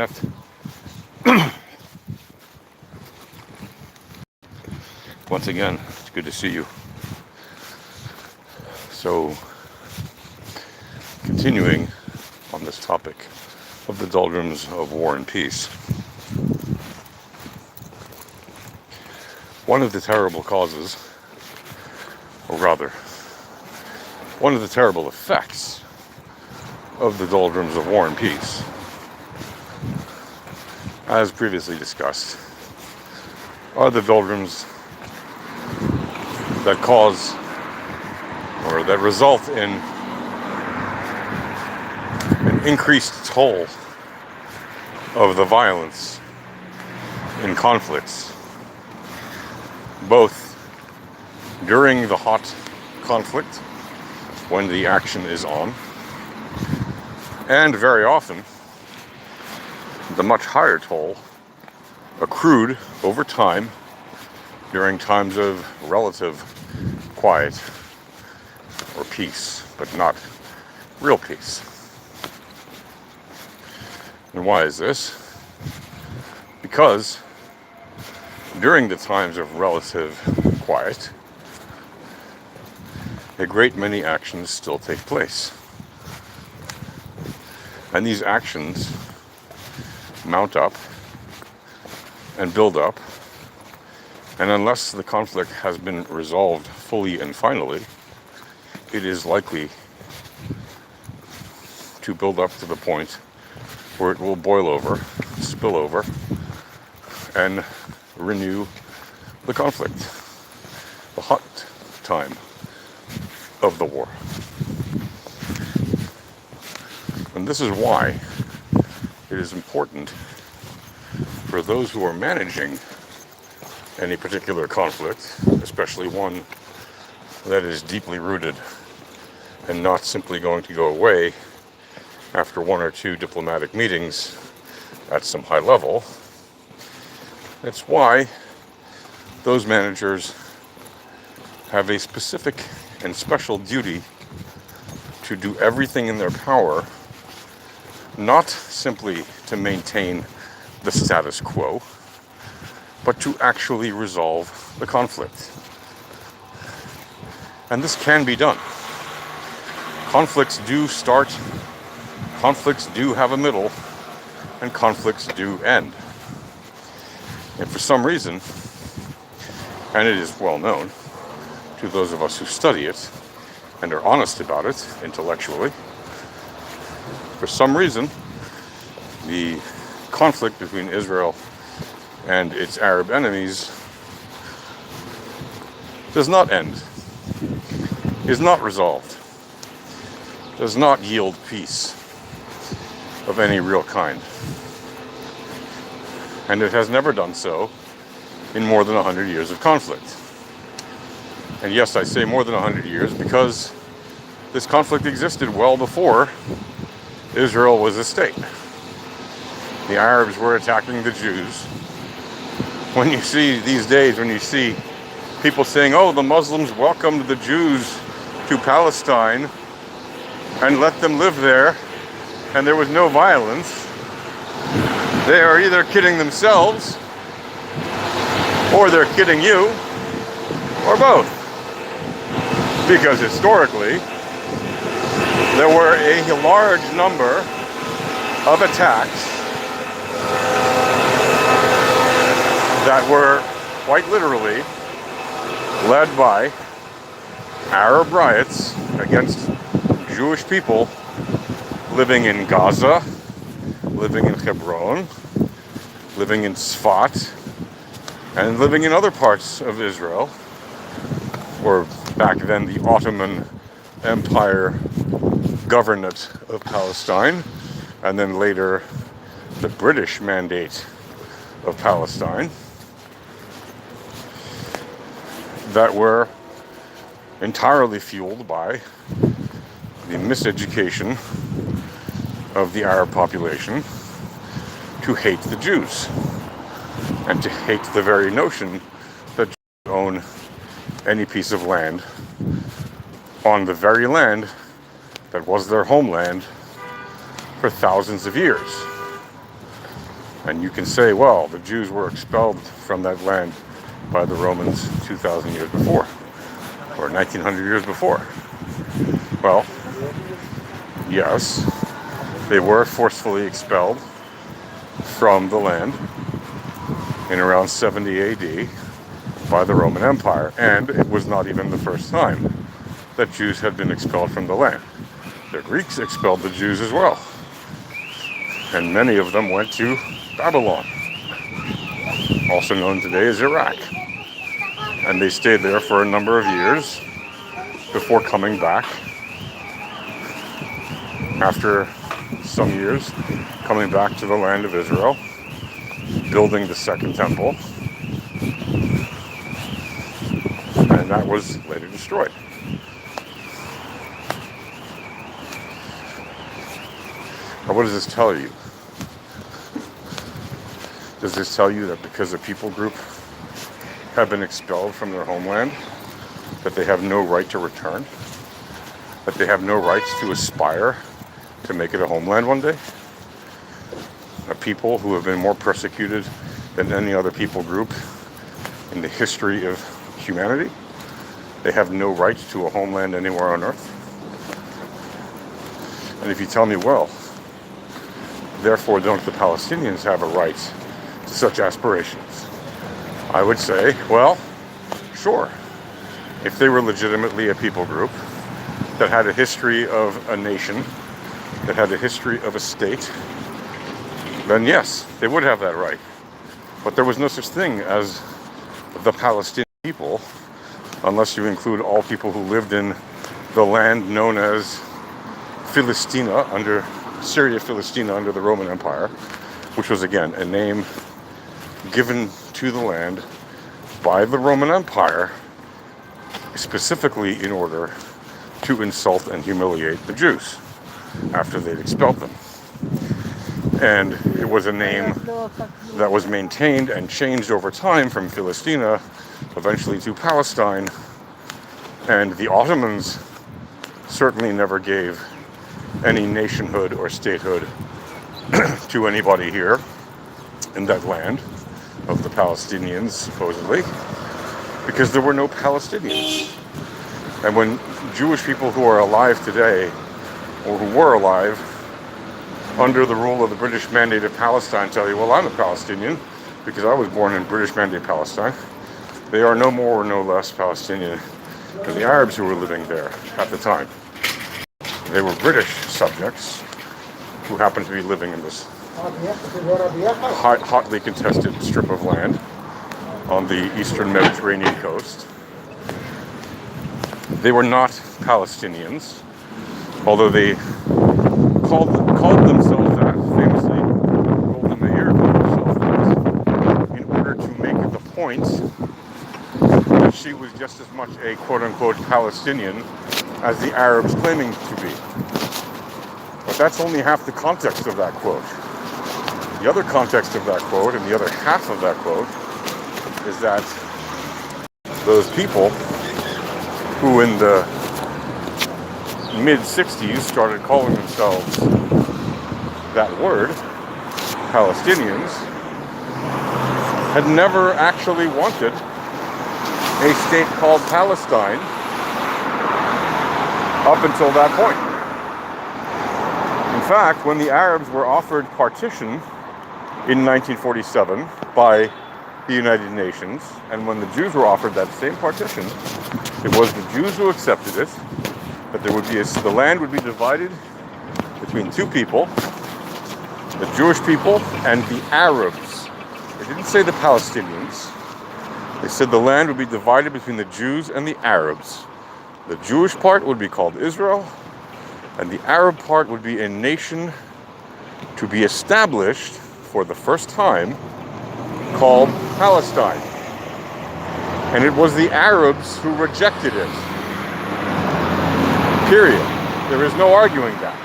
internet. Once again, it's good to see you. So, continuing on this topic of the doldrums of war and peace. One of the terrible causes, or rather, one of the terrible effects of the doldrums of war and peace, as previously discussed, are the doldrums that cause or that result in an increased toll of the violence in conflicts, both during the hot conflict when the action is on, and very often the much higher toll accrued over time during times of relative quiet or peace, but not real peace. And why is this? Because during the times of relative quiet, a great many actions still take place. And these actions mount up and build up, and unless the conflict has been resolved fully and finally, it is likely to build up to the point where it will boil over, spill over, and renew the conflict, the hot time of the war. And this is why it is important for those who are managing any particular conflict, especially one that is deeply rooted and not simply going to go away after one or two diplomatic meetings at some high level. It's why those managers have a specific and special duty to do everything in their power, not simply to maintain the status quo, but to actually resolve the conflict. And this can be done. Conflicts do start, conflicts do have a middle, and conflicts do end. And for some reason, and it is well known to those of us who study it and are honest about it intellectually, for some reason, the conflict between Israel and its Arab enemies does not end, is not resolved, does not yield peace of any real kind. And it has never done so in more than 100 years of conflict. And yes, I say more than 100 years because this conflict existed well before Israel was a state. The Arabs were attacking the Jews. When you see these days, when you see people saying, oh, the Muslims welcomed the Jews to Palestine and let them live there, and there was no violence, they are either kidding themselves, or they're kidding you, or both. Because historically, there were a large number of attacks that were quite literally led by Arab riots against Jewish people living in Gaza, living in Hebron, living in Sfat, and living in other parts of Israel, or back then the Ottoman Empire Governorate of Palestine, and then later the British Mandate of Palestine, that were entirely fueled by the miseducation of the Arab population to hate the Jews and to hate the very notion that Jews own any piece of land on the very land that was their homeland for thousands of years. And you can say, well, the Jews were expelled from that land by the Romans 2,000 years before, or 1,900 years before. Well, yes, they were forcefully expelled from the land in around 70 AD by the Roman Empire, and it was not even the first time that Jews had been expelled from the land. The Greeks expelled the Jews as well, and many of them went to Babylon, also known today as Iraq, and they stayed there for a number of years before coming back after some years, coming back to the land of Israel, building the second temple, and that was later destroyed. Now, what does this tell you? Does this tell you that because a people group have been expelled from their homeland, that they have no right to return? That they have no rights to aspire to make it a homeland one day? A people who have been more persecuted than any other people group in the history of humanity, they have no right to a homeland anywhere on earth? And if you tell me, well, therefore don't the Palestinians have a right to such aspirations? I would say, well, sure. If they were legitimately a people group that had a history of a nation, that had a history of a state, then yes, they would have that right. But there was no such thing as the Palestinian people, unless you include all people who lived in the land known as Philistina, under Syria Philistina under the Roman Empire, which was again a name given to the land by the Roman Empire specifically in order to insult and humiliate the Jews after they'd expelled them. And it was a name that was maintained and changed over time from Philistina eventually to Palestine. And the Ottomans certainly never gave any nationhood or statehood to anybody here in that land of the Palestinians, supposedly, because there were no Palestinians. And when Jewish people who are alive today, or who were alive under the rule of the British Mandate of Palestine, tell you, well, I'm a Palestinian because I was born in British Mandate Palestine, they are no more or no less Palestinian than the Arabs who were living there at the time. They were British subjects who happened to be living in this hotly contested strip of land on the eastern Mediterranean coast. They were not Palestinians, although they called themselves that, famously. Golda Meir called herself that, in order to make the point that she was just as much a quote-unquote Palestinian as the Arabs claiming to be. But that's only half the context of that quote. The other context of that quote, and the other half of that quote, is that those people who in the mid-60s started calling themselves that word, Palestinians, had never actually wanted a state called Palestine up until that point. In fact, when the Arabs were offered partition in 1947 by the United Nations, and when the Jews were offered that same partition, it was the Jews who accepted it, that there would be the land would be divided between two people, the Jewish people and the Arabs. They didn't say the Palestinians. They said the land would be divided between the Jews and the Arabs. The Jewish part would be called Israel, and the Arab part would be a nation to be established for the first time called Palestine. And it was the Arabs who rejected it. Period. There is no arguing that.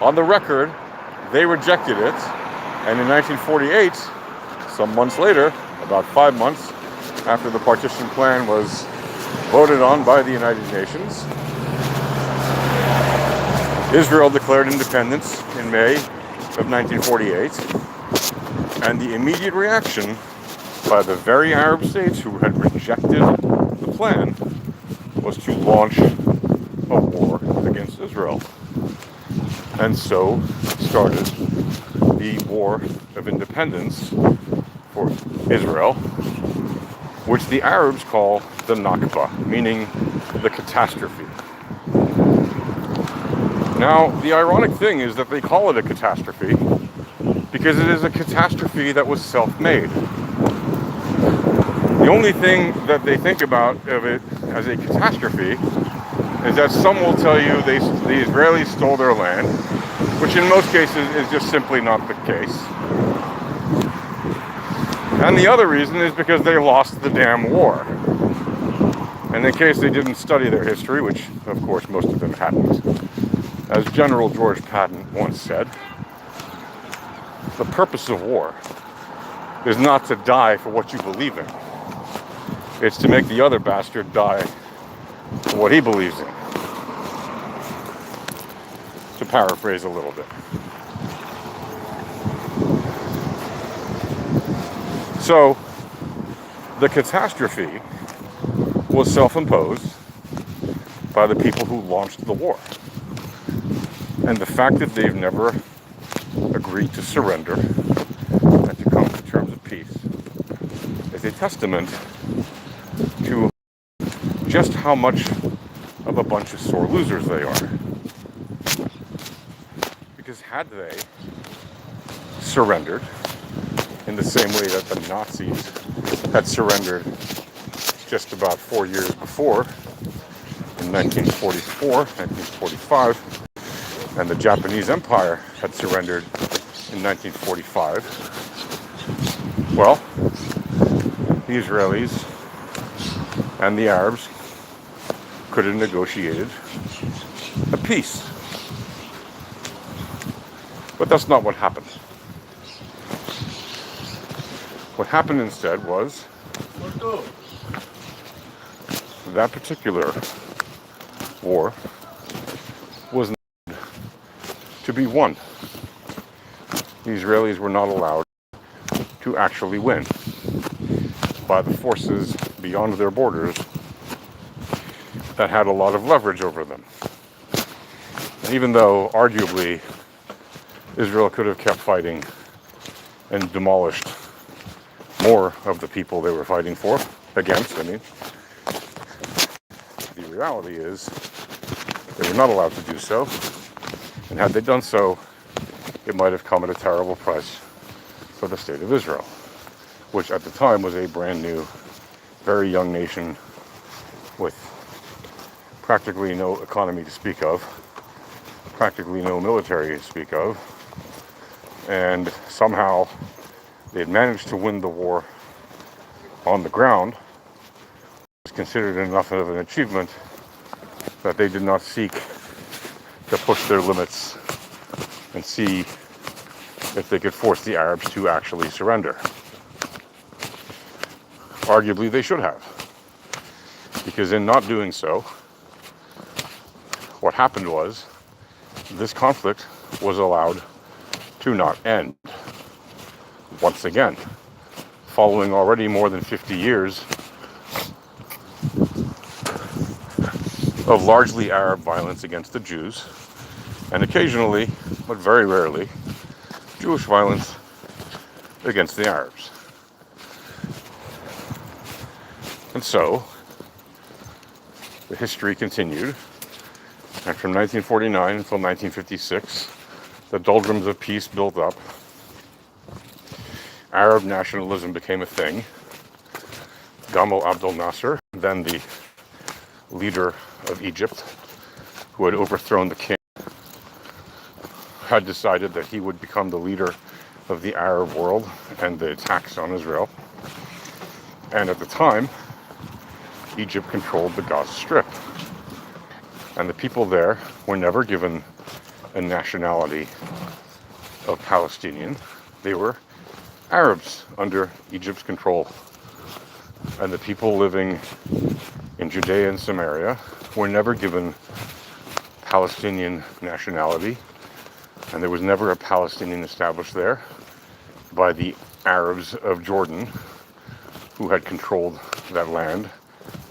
On the record, they rejected it, and in 1948, some months later, about 5 months after the partition plan was voted on by the United Nations, Israel declared independence in May of 1948, And the immediate reaction by the very Arab states who had rejected the plan was to launch a war against Israel. And so started the War of Independence for Israel, which the Arabs call the Nakba, meaning the catastrophe. Now, the ironic thing is that they call it a catastrophe because it is a catastrophe that was self-made. The only thing that they think about of it as a catastrophe is that some will tell you the Israelis stole their land, which in most cases is just simply not the case. And the other reason is because they lost the damn war. And in case they didn't study their history, which of course most of them hadn't, as General George Patton once said, the purpose of war is not to die for what you believe in. It's to make the other bastard die for what he believes in. To paraphrase a little bit. So, the catastrophe was self-imposed by the people who launched the war. And the fact that they've never agreed to surrender and to come to terms of peace is a testament to just how much of a bunch of sore losers they are. Because had they surrendered in the same way that the Nazis had surrendered just about 4 years before, in 1944, 1945, and the Japanese Empire had surrendered in 1945, well, the Israelis and the Arabs could have negotiated a peace. But that's not what happened. What happened instead was that particular war was not to be won. The Israelis were not allowed to actually win by the forces beyond their borders that had a lot of leverage over them. And even though, arguably, Israel could have kept fighting and demolished more of the people they were fighting against, the reality is they were not allowed to do so. And had they done so, it might have come at a terrible price for the state of Israel, which at the time was a brand new, very young nation with practically no economy to speak of, practically no military to speak of, and somehow they had managed to win the war on the ground. It was considered enough of an achievement that they did not seek to push their limits and see if they could force the Arabs to actually surrender. Arguably, they should have, because in not doing so, what happened was this conflict was allowed to not end. Once again, following already more than 50 years of largely Arab violence against the Jews, and occasionally, but very rarely, Jewish violence against the Arabs. And so, the history continued, and from 1949 until 1956, the doldrums of peace built up. Arab nationalism became a thing. Gamal Abdel Nasser, then the leader of Egypt, who had overthrown the king, had decided that he would become the leader of the Arab world and the attacks on Israel. And at the time, Egypt controlled the Gaza Strip. And the people there were never given a nationality of Palestinian. They were Arabs under Egypt's control. And the people living in Judea and Samaria were never given Palestinian nationality, and there was never a Palestinian established there by the Arabs of Jordan who had controlled that land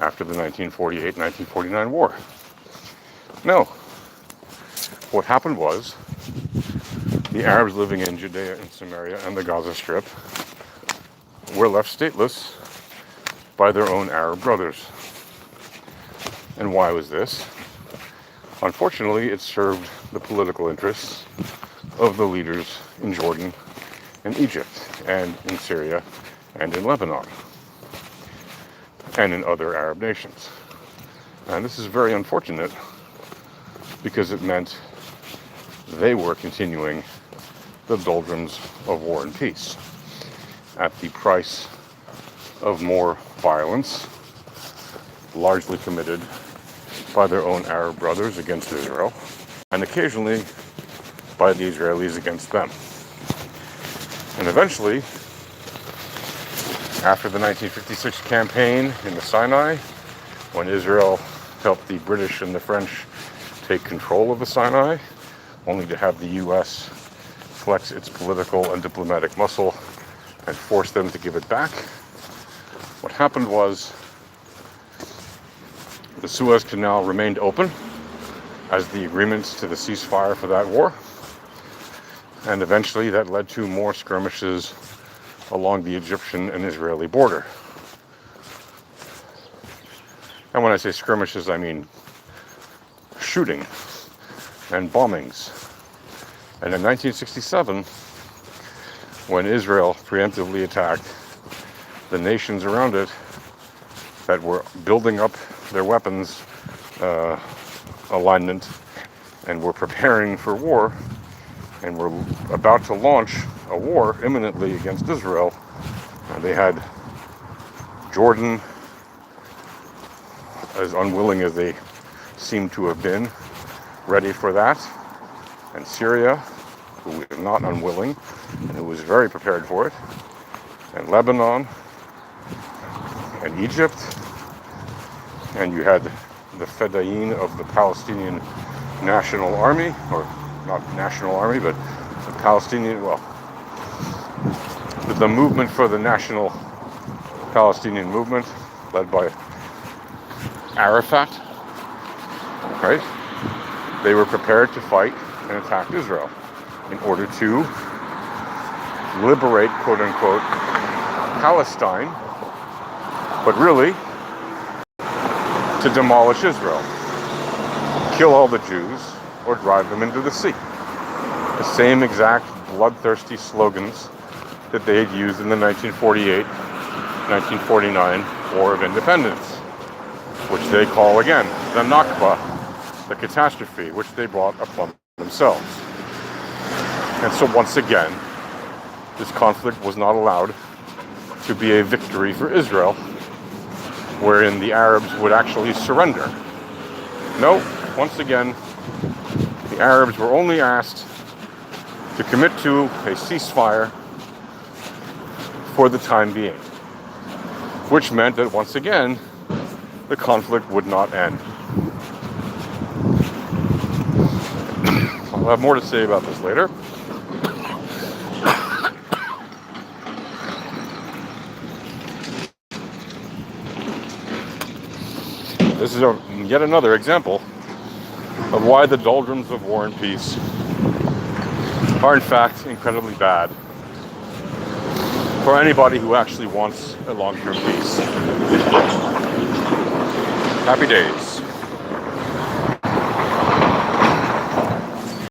after the 1948-1949 war. No. What happened was the Arabs living in Judea and Samaria and the Gaza Strip were left stateless by their own Arab brothers. And why was this? Unfortunately, it served the political interests of the leaders in Jordan and Egypt and in Syria and in Lebanon and in other Arab nations. And this is very unfortunate because it meant they were continuing the doldrums of war and peace at the price of more violence, largely committed by their own Arab brothers against Israel, and occasionally by the Israelis against them. And eventually, after the 1956 campaign in the Sinai, when Israel helped the British and the French take control of the Sinai, only to have the U.S. flex its political and diplomatic muscle and force them to give it back, what happened was the Suez Canal remained open as the agreements to the ceasefire for that war, and eventually that led to more skirmishes along the Egyptian and Israeli border. And when I say skirmishes, I mean shooting and bombings. And in 1967, when Israel preemptively attacked the nations around it that were building up their weapons alignment and were preparing for war and were about to launch a war imminently against Israel, they had Jordan, as unwilling as they seemed to have been, ready for that, and Syria, who was not unwilling and who was very prepared for it, and Lebanon, and Egypt, and you had the Fedayeen of the Palestinian National Army, or not National Army, but the Palestinian, the movement for the National Palestinian Movement, led by Arafat, right? They were prepared to fight and attack Israel in order to liberate, quote-unquote, Palestine, but really to demolish Israel, kill all the Jews, or drive them into the sea. The same exact bloodthirsty slogans that they had used in the 1948-1949 War of Independence, which they call again the Nakba, the catastrophe, which they brought upon themselves. And so once again, this conflict was not allowed to be a victory for Israel, wherein the Arabs would actually surrender. No, once again, the Arabs were only asked to commit to a ceasefire for the time being, which meant that once again, the conflict would not end. I'll have more to say about this later. This is yet another example of why the doldrums of war and peace are in fact incredibly bad for anybody who actually wants a long-term peace. Happy days.